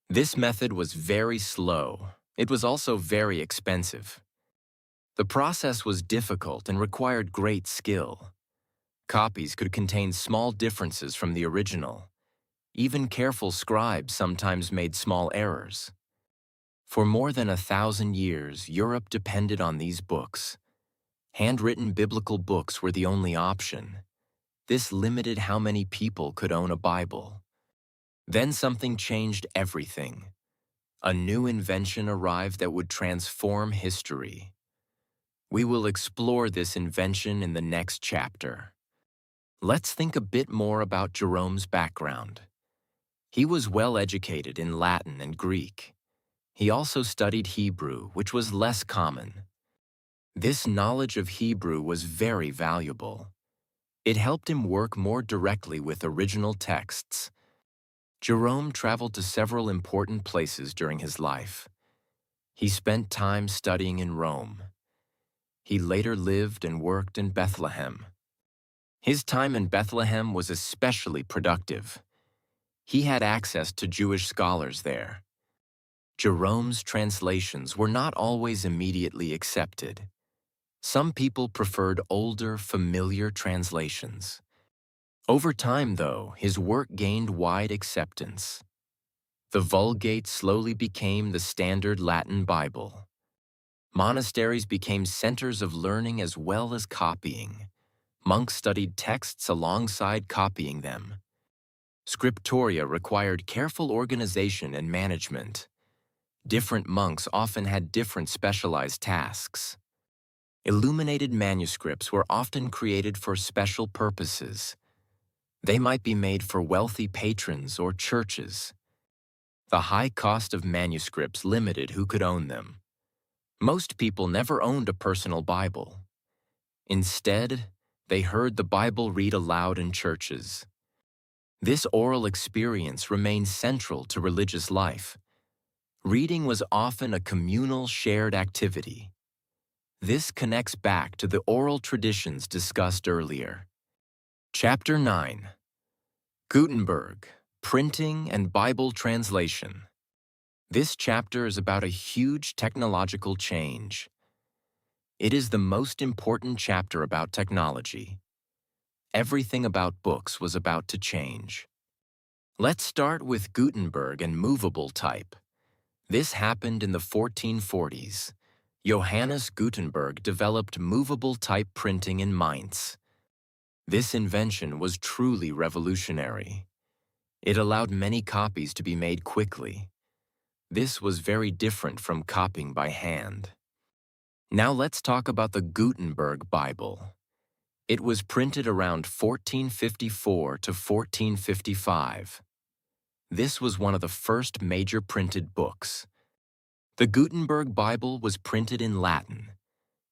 This method was very slow. It was also very expensive. The process was difficult and required great skill. Copies could contain small differences from the original. Even careful scribes sometimes made small errors. For more than 1,000 years, Europe depended on these books. Handwritten biblical books were the only option. This limited how many people could own a Bible. Then something changed everything. A new invention arrived that would transform history. We will explore this invention in the next chapter. Let's think a bit more about Jerome's background. He was well educated in Latin and Greek. He also studied Hebrew, which was less common. This knowledge of Hebrew was very valuable. It helped him work more directly with original texts. Jerome traveled to several important places during his life. He spent time studying in Rome. He later lived and worked in Bethlehem. His time in Bethlehem was especially productive. He had access to Jewish scholars there. Jerome's translations were not always immediately accepted. Some people preferred older, familiar translations. Over time, though, his work gained wide acceptance. The Vulgate slowly became the standard Latin Bible. Monasteries became centers of learning as well as copying. Monks studied texts alongside copying them. Scriptoria required careful organization and management. Different monks often had different specialized tasks. Illuminated manuscripts were often created for special purposes. They might be made for wealthy patrons or churches. The high cost of manuscripts limited who could own them. Most people never owned a personal Bible. Instead, they heard the Bible read aloud in churches. This oral experience remained central to religious life. Reading was often a communal, shared activity. This connects back to the oral traditions discussed earlier. Chapter 9. Gutenberg, Printing and Bible Translation. This chapter is about a huge technological change. It is the most important chapter about technology. Everything about books was about to change. Let's start with Gutenberg and movable type. This happened in the 1440s. Johannes Gutenberg developed movable type printing in Mainz. This invention was truly revolutionary. It allowed many copies to be made quickly. This was very different from copying by hand. Now let's talk about the Gutenberg Bible. It was printed around 1454 to 1455. This was one of the first major printed books. The Gutenberg Bible was printed in Latin.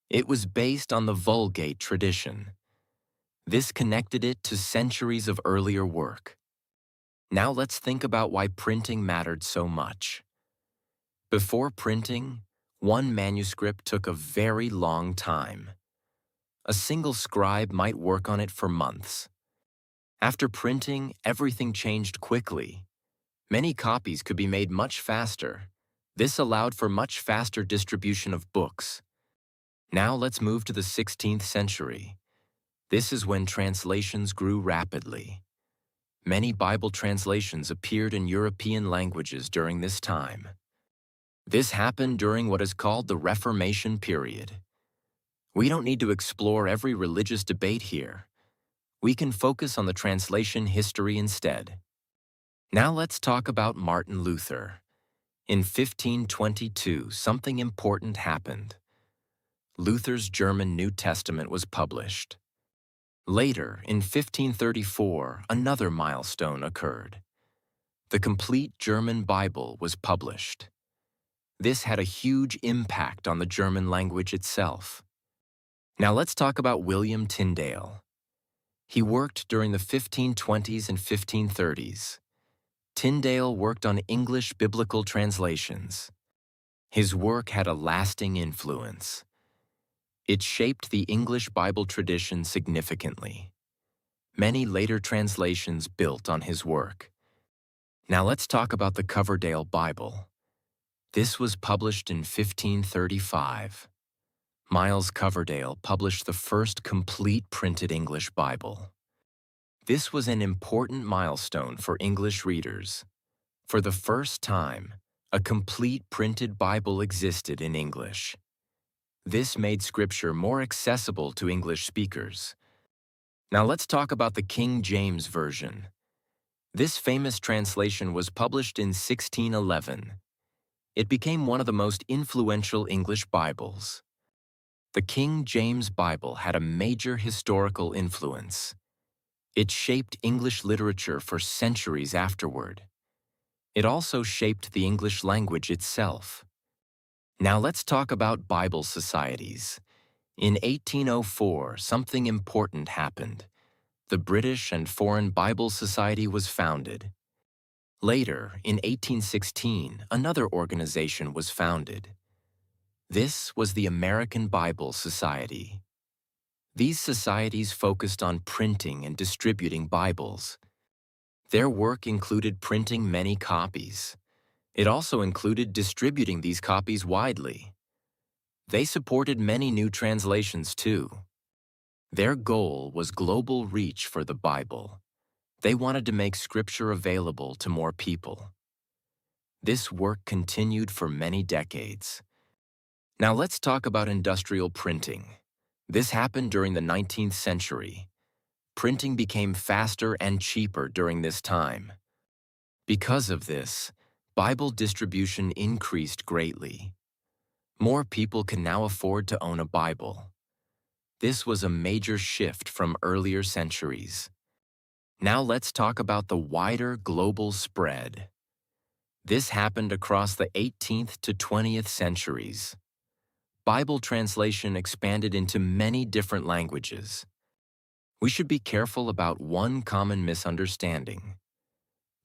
It was based on the Vulgate tradition. This connected it to centuries of earlier work. Now let's think about why printing mattered so much. Before printing, one manuscript took a very long time. A single scribe might work on it for months. After printing, everything changed quickly. Many copies could be made much faster. This allowed for much faster distribution of books. Now let's move to the 16th century. This is when translations grew rapidly. Many Bible translations appeared in European languages during this time. This happened during what is called the Reformation period. We don't need to explore every religious debate here. We can focus on the translation history instead. Now let's talk about Martin Luther. In 1522, something important happened. Luther's German New Testament was published. Later, in 1534, another milestone occurred. The complete German Bible was published. This had a huge impact on the German language itself. Now let's talk about William Tyndale. He worked during the 1520s and 1530s. Tyndale worked on English biblical translations. His work had a lasting influence. It shaped the English Bible tradition significantly. Many later translations built on his work. Now let's talk about the Coverdale Bible. This was published in 1535. Miles Coverdale published the first complete printed English Bible. This was an important milestone for English readers. For the first time, a complete printed Bible existed in English. This made Scripture more accessible to English speakers. Now let's talk about the King James Version. This famous translation was published in 1611. It became one of the most influential English Bibles. The King James Bible had a major historical influence. It shaped English literature for centuries afterward. It also shaped the English language itself. Now let's talk about Bible societies. In 1804, something important happened. The British and Foreign Bible Society was founded. Later, in 1816, another organization was founded. This was the American Bible Society. These societies focused on printing and distributing Bibles. Their work included printing many copies. It also included distributing these copies widely. They supported many new translations too. Their goal was global reach for the Bible. They wanted to make Scripture available to more people. This work continued for many decades. Now let's talk about industrial printing. This happened during the 19th century. Printing became faster and cheaper during this time. Because of this, Bible distribution increased greatly. More people can now afford to own a Bible. This was a major shift from earlier centuries. Now let's talk about the wider global spread. This happened across the 18th to 20th centuries. Bible translation expanded into many different languages. We should be careful about one common misunderstanding.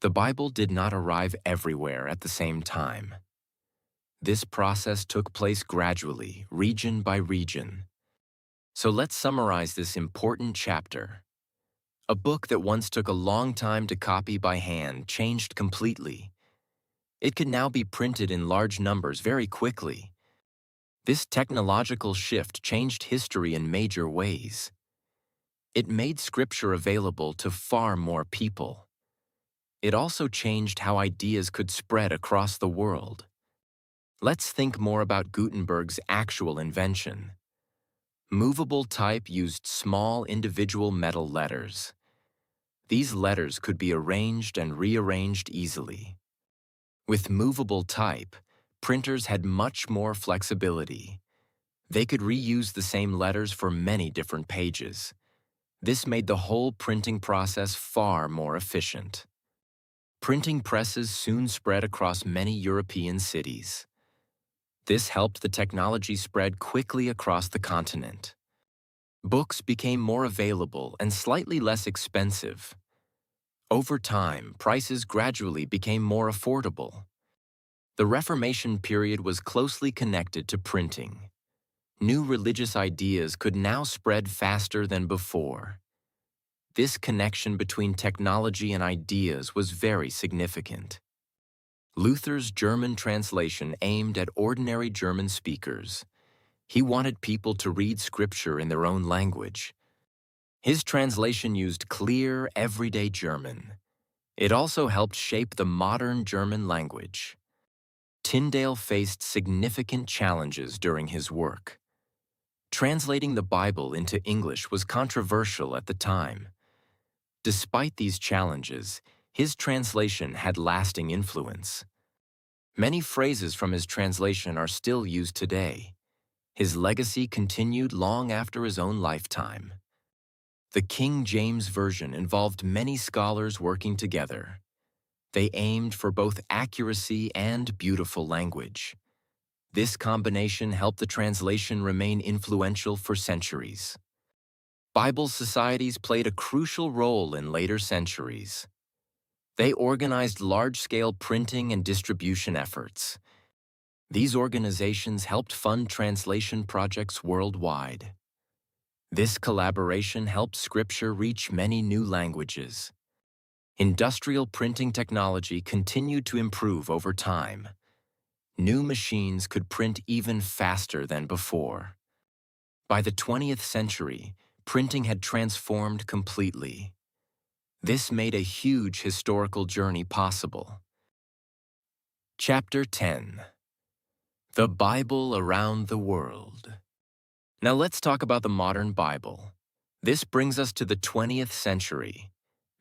The Bible did not arrive everywhere at the same time. This process took place gradually, region by region. So let's summarize this important chapter. A book that once took a long time to copy by hand changed completely. It could now be printed in large numbers very quickly. This technological shift changed history in major ways. It made Scripture available to far more people. It also changed how ideas could spread across the world. Let's think more about Gutenberg's actual invention. Movable type used small individual metal letters. These letters could be arranged and rearranged easily. With movable type, printers had much more flexibility. They could reuse the same letters for many different pages. This made the whole printing process far more efficient. Printing presses soon spread across many European cities. This helped the technology spread quickly across the continent. Books became more available and slightly less expensive. Over time, prices gradually became more affordable. The Reformation period was closely connected to printing. New religious ideas could now spread faster than before. This connection between technology and ideas was very significant. Luther's German translation aimed at ordinary German speakers. He wanted people to read Scripture in their own language. His translation used clear, everyday German. It also helped shape the modern German language. Tyndale faced significant challenges during his work. Translating the Bible into English was controversial at the time. Despite these challenges, his translation had lasting influence. Many phrases from his translation are still used today. His legacy continued long after his own lifetime. The King James Version involved many scholars working together. They aimed for both accuracy and beautiful language. This combination helped the translation remain influential for centuries. Bible societies played a crucial role in later centuries. They organized large-scale printing and distribution efforts. These organizations helped fund translation projects worldwide. This collaboration helped Scripture reach many new languages. Industrial printing technology continued to improve over time. New machines could print even faster than before. By the 20th century, printing had transformed completely. This made a huge historical journey possible. Chapter 10. The Bible Around the World. Now let's talk about the modern Bible. This brings us to the 20th century.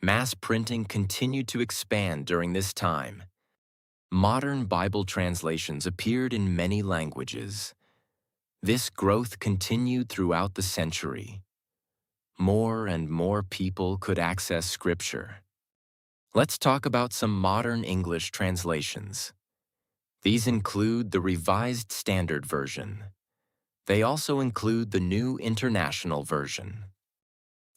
Mass printing continued to expand during this time. Modern Bible translations appeared in many languages. This growth continued throughout the century. More and more people could access Scripture. Let's talk about some modern English translations. These include the Revised Standard Version. They also include the New International Version.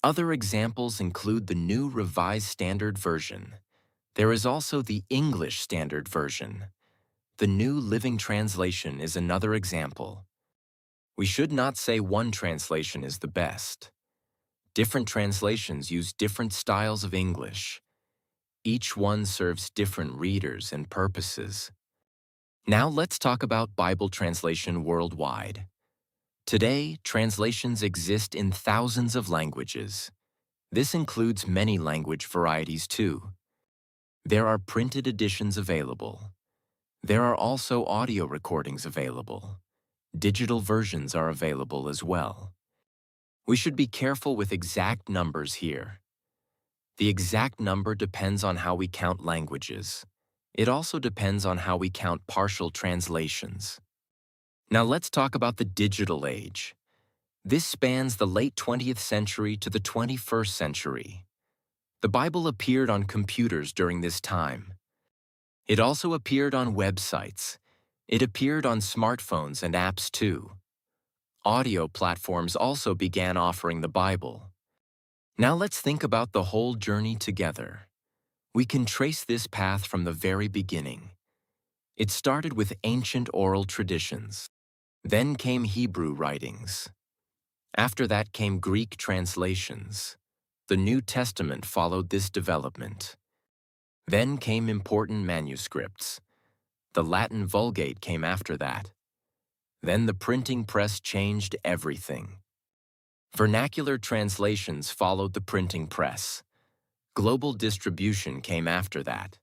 Other examples include the New Revised Standard Version. There is also the English Standard Version. The New Living Translation is another example. We should not say one translation is the best. Different translations use different styles of English. Each one serves different readers and purposes. Now let's talk about Bible translation worldwide. Today, translations exist in thousands of languages. This includes many language varieties too. There are printed editions available. There are also audio recordings available. Digital versions are available as well. We should be careful with exact numbers here. The exact number depends on how we count languages. It also depends on how we count partial translations. Now let's talk about the digital age. This spans the late 20th century to the 21st century. The Bible appeared on computers during this time. It also appeared on websites. It appeared on smartphones and apps too. Audio platforms also began offering the Bible. Now let's think about the whole journey together. We can trace this path from the very beginning. It started with ancient oral traditions. Then came Hebrew writings. After that came Greek translations. The New Testament followed this development. Then came important manuscripts. The Latin Vulgate came after that. Then the printing press changed everything. Vernacular translations followed the printing press. Global distribution came after that.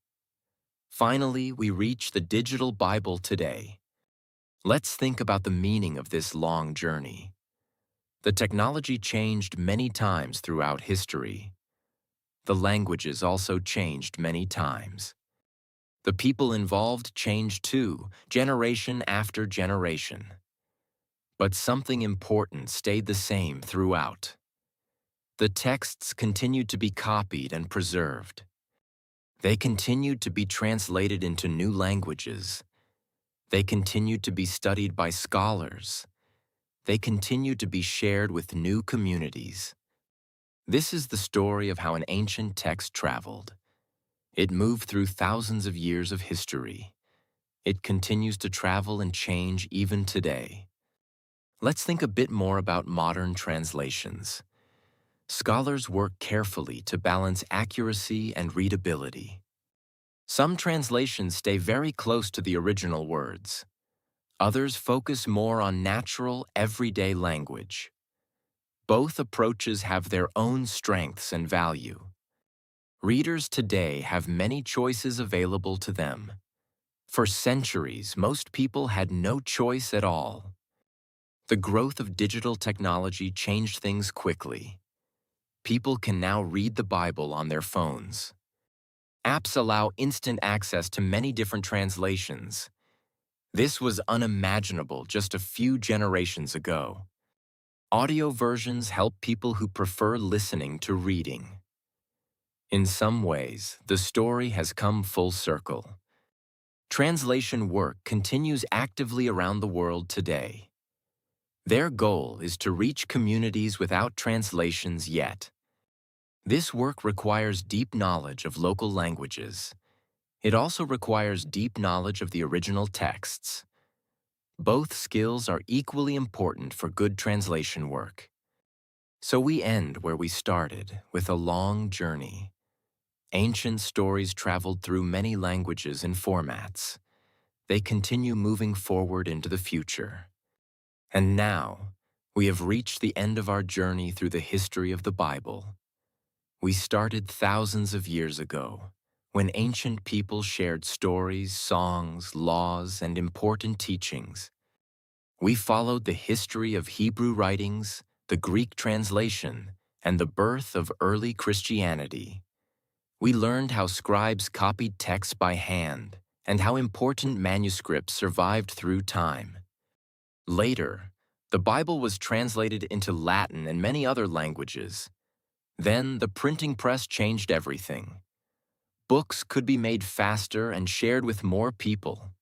Finally, we reach the digital Bible today. Let's think about the meaning of this long journey. The technology changed many times throughout history. The languages also changed many times. The people involved changed too, generation after generation. But something important stayed the same throughout. The texts continued to be copied and preserved. They continued to be translated into new languages. They continued to be studied by scholars. They continued to be shared with new communities. This is the story of how an ancient text traveled. It moved through thousands of years of history. It continues to travel and change even today. Let's think a bit more about modern translations. Scholars work carefully to balance accuracy and readability. Some translations stay very close to the original words. Others focus more on natural, everyday language. Both approaches have their own strengths and value. Readers today have many choices available to them. For centuries, most people had no choice at all. The growth of digital technology changed things quickly. People can now read the Bible on their phones. Apps allow instant access to many different translations. This was unimaginable just a few generations ago. Audio versions help people who prefer listening to reading. In some ways, the story has come full circle. Translation work continues actively around the world today. Their goal is to reach communities without translations yet. This work requires deep knowledge of local languages. It also requires deep knowledge of the original texts. Both skills are equally important for good translation work. So we end where we started, with a long journey. Ancient stories traveled through many languages and formats. They continue moving forward into the future. And now, we have reached the end of our journey through the history of the Bible. We started thousands of years ago, when ancient people shared stories, songs, laws, and important teachings. We followed the history of Hebrew writings, the Greek translation, and the birth of early Christianity. We learned how scribes copied texts by hand and how important manuscripts survived through time. Later, the Bible was translated into Latin and many other languages. Then, the printing press changed everything. Books could be made faster and shared with more people.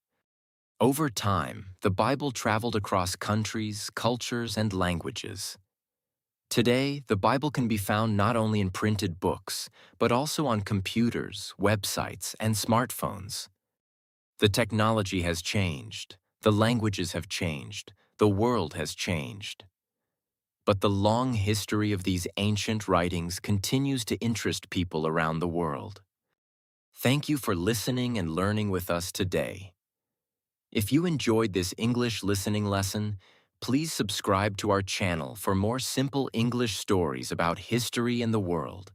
Over time, the Bible traveled across countries, cultures, and languages. Today, the Bible can be found not only in printed books, but also on computers, websites, and smartphones. The technology has changed, the languages have changed, the world has changed. But the long history of these ancient writings continues to interest people around the world. Thank you for listening and learning with us today. If you enjoyed this English listening lesson, please subscribe to our channel for more simple English stories about history and the world.